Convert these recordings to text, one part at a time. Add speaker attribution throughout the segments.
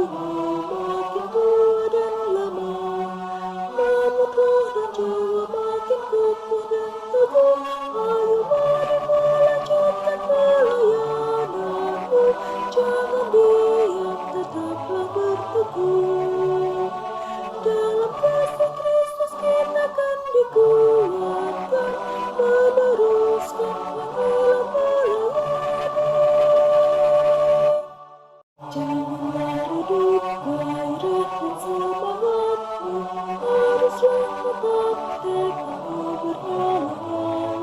Speaker 1: makin tua dan lama, namun roh dan jiwa makin kokoh dan teguh. Ayo mari melanjutkan pelayananmu, jangan diam, tetaplah berteguh. Dalam kasih Kristus kita kan dikuatkan, meneruskan panggilan melayani. Janganlah redup gairah dan semangatmu, haruslah tetap tekadmu bernyala-nyala.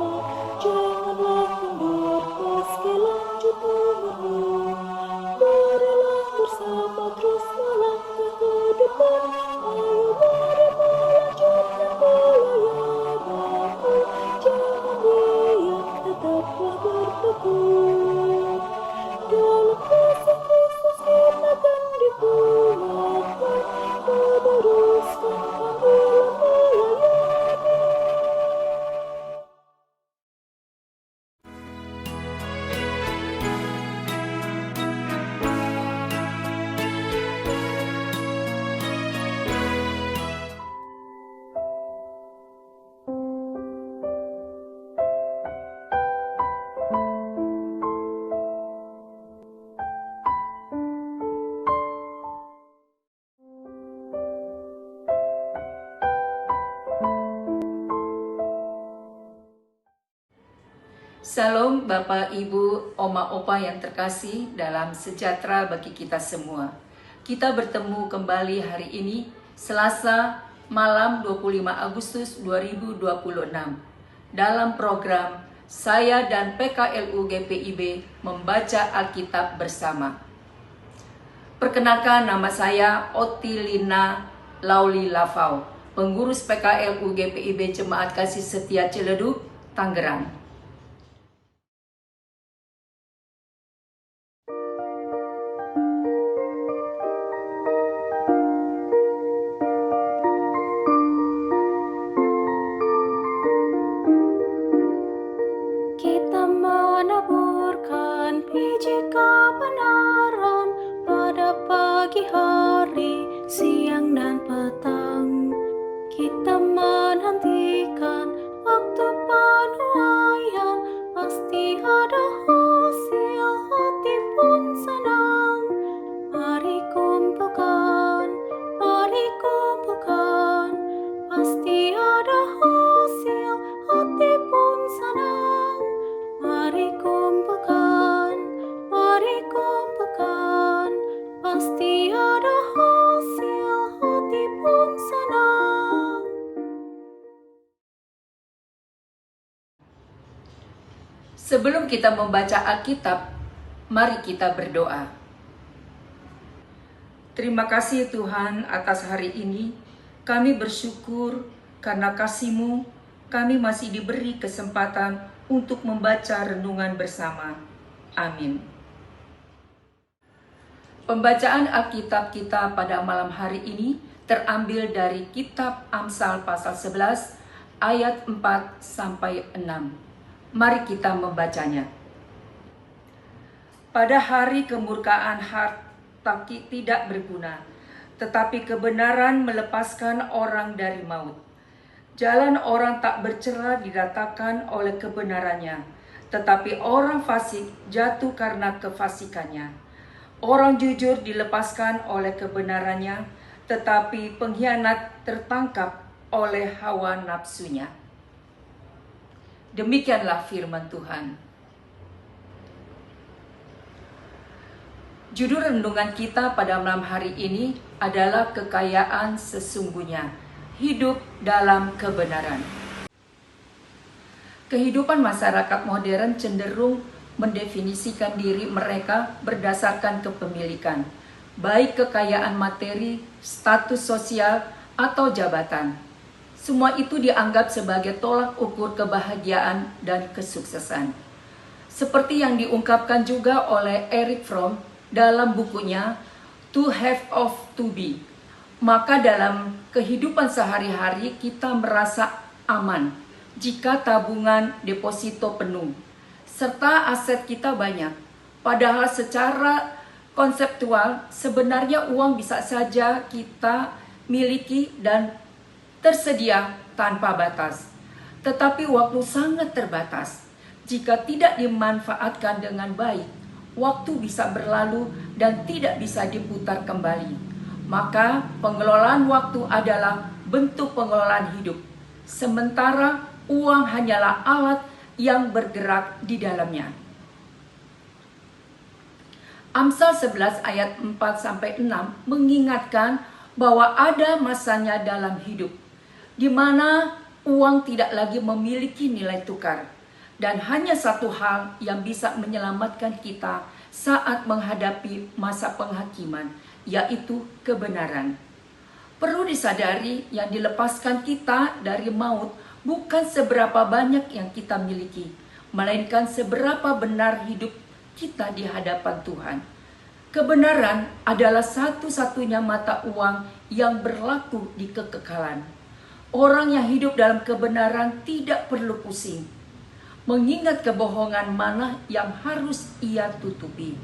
Speaker 1: Janganlah kendor meski lanjut umurmu, marilah bersama terus melangkah ke depan. Ayo mari melanjutkan pelayananmu, jangan diam, tetaplah berteguh. Dalam kasih Kristus kita kan dikuatkan, meneruskan panggilan melayani.
Speaker 2: Salam Bapak, Ibu, Oma, Opa yang terkasih, dalam sejahtera bagi kita semua. Kita bertemu kembali hari ini, Selasa malam 25 Agustus 2026. Dalam program saya dan PKLU GPIB membaca Alkitab bersama. Perkenalkan, nama saya Otilina Lauli Lafau, pengurus PKLU GPIB Jemaat Kasih Setia Ciledug, Tangerang.
Speaker 1: Kita menaburkan biji kebenaran pada pagi hari, siang dan petang. Kita menantikan waktu penuaian, pasti ada hasil, hati pun senang. Mari kumpulkan, pasti ada hasil, hati pun senang. Mari kumpulkan, pasti ada hasil, hati pun senang.
Speaker 2: Sebelum kita membaca Alkitab, mari kita berdoa. Terima kasih Tuhan atas hari ini. Kami bersyukur karena kasih-Mu, kami masih diberi kesempatan untuk membaca renungan bersama. Amin. Pembacaan Alkitab kita pada malam hari ini terambil dari kitab Amsal pasal 11 ayat 4-6. Mari kita membacanya. Pada hari kemurkaan harta tidak berguna, tetapi kebenaran melepaskan orang dari maut. Jalan orang tak bercela diratakan oleh kebenarannya, tetapi orang fasik jatuh karena kefasikannya. Orang jujur dilepaskan oleh kebenarannya, tetapi pengkhianat tertangkap oleh hawa nafsunya. Demikianlah firman Tuhan. Judul renungan kita pada malam hari ini adalah kekayaan sesungguhnya, hidup dalam kebenaran. Kehidupan masyarakat modern cenderung mendefinisikan diri mereka berdasarkan kepemilikan, baik kekayaan materi, status sosial, atau jabatan. Semua itu dianggap sebagai tolak ukur kebahagiaan dan kesuksesan. Seperti yang diungkapkan juga oleh Erich Fromm dalam bukunya To Have of To Be. Maka dalam kehidupan sehari-hari kita merasa aman jika tabungan deposito penuh, serta aset kita banyak. Padahal secara konseptual, sebenarnya uang bisa saja kita miliki dan tersedia tanpa batas. Tetapi waktu sangat terbatas. Jika tidak dimanfaatkan dengan baik, waktu bisa berlalu dan tidak bisa diputar kembali. Maka pengelolaan waktu adalah bentuk pengelolaan hidup. Sementara uang hanyalah alat yang bergerak di dalamnya. Amsal 11 ayat 4-6 mengingatkan bahwa ada masanya dalam hidup, di mana uang tidak lagi memiliki nilai tukar. Dan hanya satu hal yang bisa menyelamatkan kita saat menghadapi masa penghakiman, yaitu kebenaran. Perlu disadari yang dilepaskan kita dari maut bukan seberapa banyak yang kita miliki, melainkan seberapa benar hidup kita di hadapan Tuhan. Kebenaran adalah satu-satunya mata uang yang berlaku di kekekalan. Orang yang hidup dalam kebenaran tidak perlu pusing mengingat kebohongan mana yang harus ia tutupi.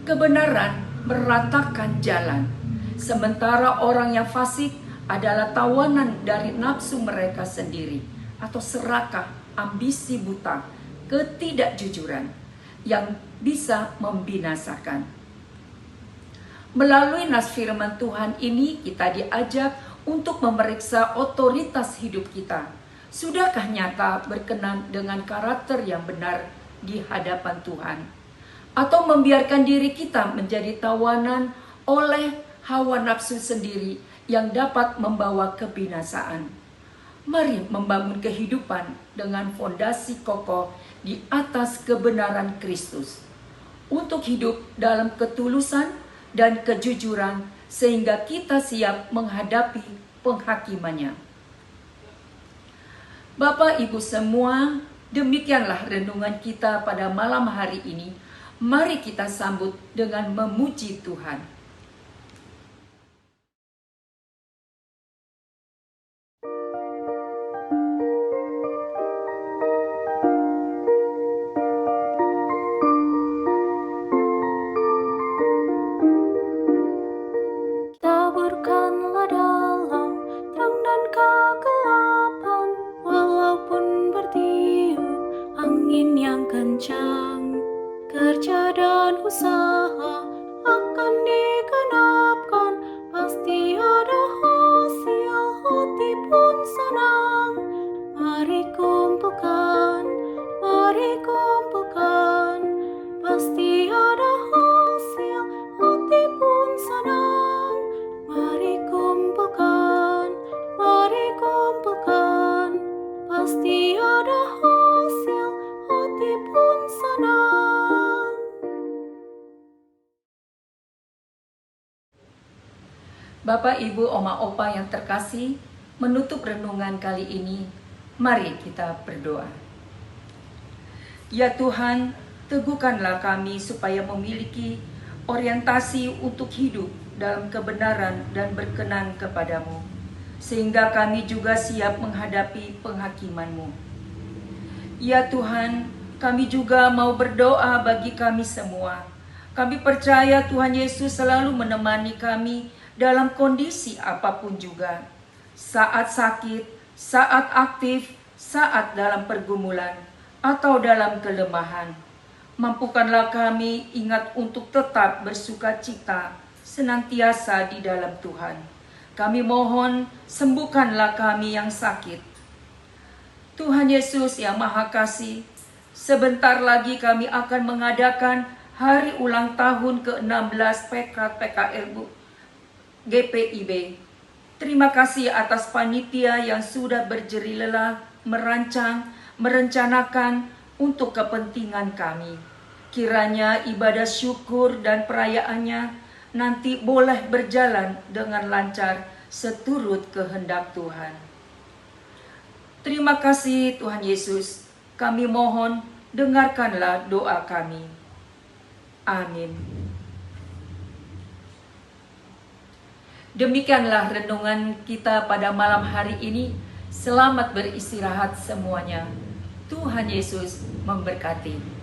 Speaker 2: Kebenaran meratakan jalan, sementara orang yang fasik adalah tawanan dari nafsu mereka sendiri atau serakah, ambisi buta, ketidakjujuran yang bisa membinasakan. Melalui nas firman Tuhan ini kita diajak untuk memeriksa otoritas hidup kita. Sudahkah nyata berkenan dengan karakter yang benar di hadapan Tuhan? Atau membiarkan diri kita menjadi tawanan oleh hawa nafsu sendiri yang dapat membawa kebinasaan? Mari membangun kehidupan dengan fondasi kokoh di atas kebenaran Kristus, untuk hidup dalam ketulusan dan kejujuran sehingga kita siap menghadapi penghakimannya. Bapak Ibu semua, demikianlah renungan kita pada malam hari ini. Mari kita sambut dengan memuji Tuhan.
Speaker 1: Taburkanlah dalam terang dan kegelapan, walaupun bertiup angin yang kencang. Kerja dan usaha akan digenapkan, pasti ada hasil, hati pun senang. Mari kumpulkan, pasti ada hasil, hati pun senang. Mari kumpulkan, pasti ada hasil, hati pun senang.
Speaker 2: Bapak, Ibu, Oma, Opa yang terkasih, menutup renungan kali ini, mari kita berdoa. Ya Tuhan, teguhkanlah kami supaya memiliki orientasi untuk hidup dalam kebenaran dan berkenan kepadamu, sehingga kami juga siap menghadapi penghakiman-Mu. Ya Tuhan, kami juga mau berdoa bagi kami semua. Kami percaya Tuhan Yesus selalu menemani kami dalam kondisi apapun juga. Saat sakit, saat aktif, saat dalam pergumulan, atau dalam kelemahan. Mampukanlah kami ingat untuk tetap bersukacita senantiasa di dalam Tuhan. Kami mohon, sembuhkanlah kami yang sakit. Tuhan Yesus yang Maha Kasih, sebentar lagi kami akan mengadakan hari ulang tahun ke-16 PKL GPIB. Terima kasih atas panitia yang sudah berjerih lelah merencanakan untuk kepentingan kami. Kiranya ibadah syukur dan perayaannya nanti boleh berjalan dengan lancar seturut kehendak Tuhan. Terima kasih Tuhan Yesus. Kami mohon, dengarkanlah doa kami. Amin. Demikianlah renungan kita pada malam hari ini. Selamat beristirahat semuanya. Tuhan Yesus memberkati.